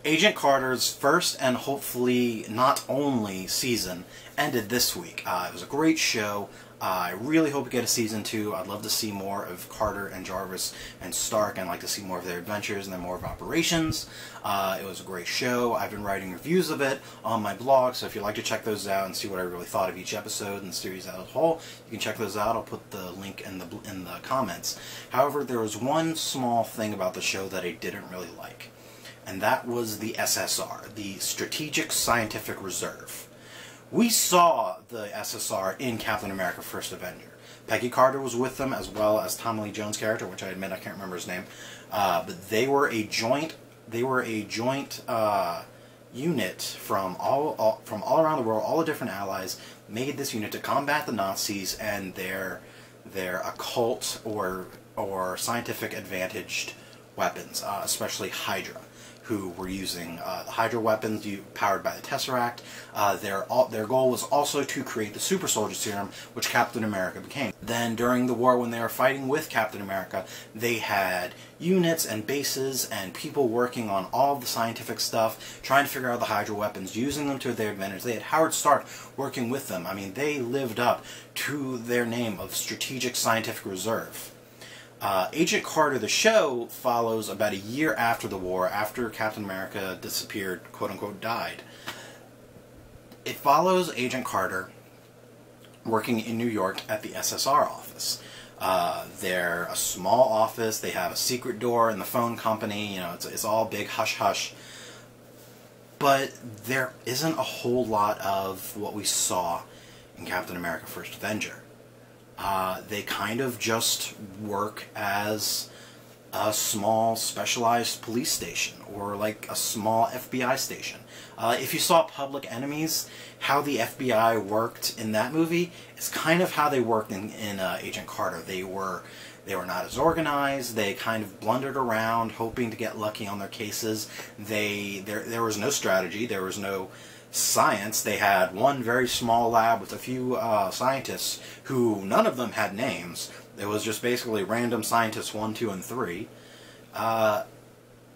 Agent Carter's first and hopefully not only season ended this week. It was a great show. I really hope we get a season 2. I'd love to see more of Carter and Jarvis and Stark, and like to see more of their adventures and then more of operations. It was a great show. I've been writing reviews of it on my blog, so if you'd like to check those out and see what I really thought of each episode and the series as a whole, you can check those out. I'll put the link in the comments. However, there was one small thing about the show that I didn't really like, and that was the SSR, the Strategic Scientific Reserve. We saw the SSR in Captain America: First Avenger. Peggy Carter was with them, as well as Tommy Lee Jones' character, which I admit I can't remember his name. But they were a joint unit from all around the world. All the different allies made this unit to combat the Nazis and their occult or scientific advantaged weapons, especially Hydra, who were using the Hydra weapons powered by the Tesseract. Their goal was also to create the super soldier serum, which Captain America became. Then during the war, when they were fighting with Captain America, they had units and bases and people working on all the scientific stuff, trying to figure out the Hydra weapons, using them to their advantage. They had Howard Stark working with them. I mean, they lived up to their name of Strategic Scientific Reserve. Agent Carter, the show, follows about a year after the war, after Captain America disappeared, quote-unquote, died. It follows Agent Carter working in New York at the SSR office. They're a small office. They have a secret door in the phone company. You know, it's all big hush-hush. But there isn't a whole lot of what we saw in Captain America: First Avenger. They kind of just work as a small specialized police station, or like a small FBI station. If you saw Public Enemies, how the FBI worked in that movie is kind of how they worked in Agent Carter. They were not as organized. They kind of blundered around, hoping to get lucky on their cases. There was no strategy. There was no science. They had one very small lab with a few scientists who none of them had names. It was just basically random scientists 1, 2, and 3.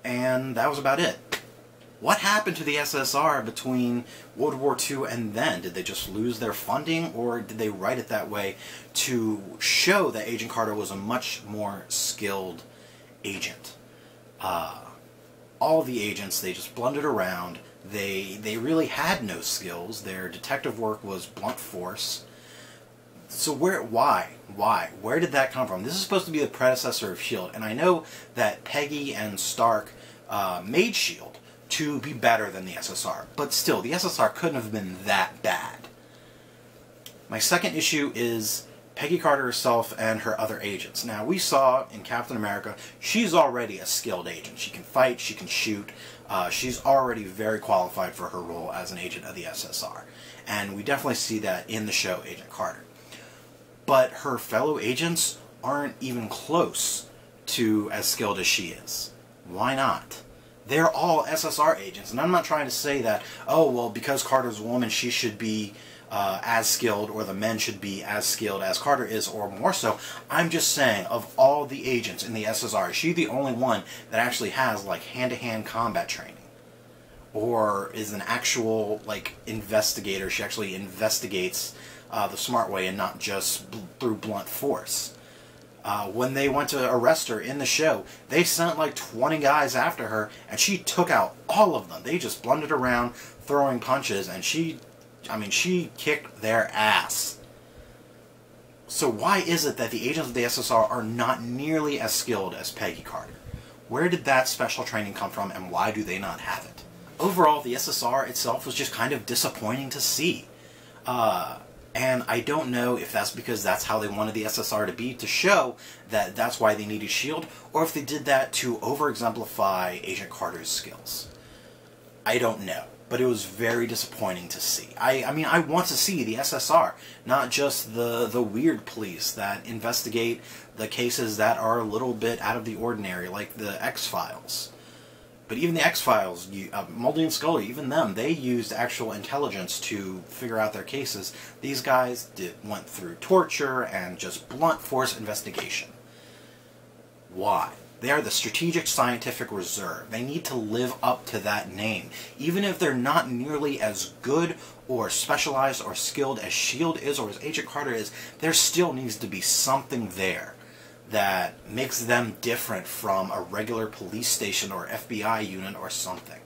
And that was about it. What happened to the SSR between World War II and then? Did they just lose their funding, or did they write it that way to show that Agent Carter was a much more skilled agent? All the agents, they just blundered around. They really had no skills. Their detective work was blunt force. So why? Where did that come from? This is supposed to be the predecessor of S.H.I.E.L.D., and I know that Peggy and Stark made S.H.I.E.L.D. to be better than the SSR, but still, the SSR couldn't have been that bad. My second issue is Peggy Carter herself and her other agents. Now, we saw in Captain America, she's already a skilled agent. She can fight, she can shoot. She's already very qualified for her role as an agent of the SSR. And we definitely see that in the show, Agent Carter. But her fellow agents aren't even close to as skilled as she is. Why not? They're all SSR agents, and I'm not trying to say that, oh, well, because Carter's a woman, she should be as skilled, or the men should be as skilled as Carter is, or more so. I'm just saying, of all the agents in the SSR, is she the only one that actually has, like, hand-to-hand combat training? Or is an actual, like, investigator? She actually investigates the smart way and not just through blunt force. When they went to arrest her in the show, they sent like 20 guys after her, and she took out all of them. They just blundered around, throwing punches, and she kicked their ass. So why is it that the agents of the SSR are not nearly as skilled as Peggy Carter? Where did that special training come from, and why do they not have it? Overall, the SSR itself was just kind of disappointing to see. And I don't know if that's because that's how they wanted the SSR to be, to show that that's why they needed S.H.I.E.L.D., or if they did that to over-exemplify Agent Carter's skills. I don't know, but it was very disappointing to see. I mean, I want to see the SSR, not just the weird police that investigate the cases that are a little bit out of the ordinary, like the X-Files. But even the X-Files, Mulder and Scully, even them, they used actual intelligence to figure out their cases. These guys went through torture and just blunt force investigation. Why? They are the Strategic Scientific Reserve. They need to live up to that name. Even if they're not nearly as good or specialized or skilled as S.H.I.E.L.D. is or as Agent Carter is, there still needs to be something there that makes them different from a regular police station or FBI unit or something.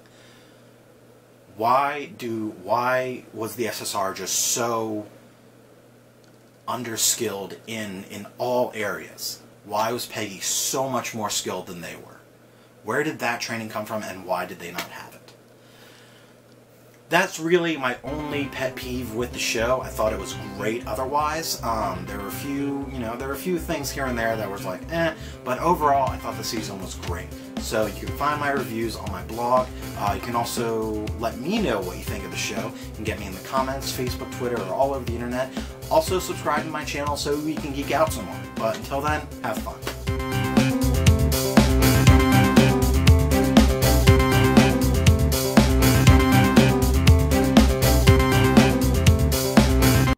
Why was the SSR just so underskilled in all areas? Why was Peggy so much more skilled than they were? Where did that training come from, and why did they not have it? That's really my only pet peeve with the show. I thought it was great otherwise. There were a few things here and there that was like, but overall I thought the season was great. So you can find my reviews on my blog. You can also let me know what you think of the show. You can get me in the comments, Facebook, Twitter, or all over the internet. Also subscribe to my channel so we can geek out some more. But until then, have fun.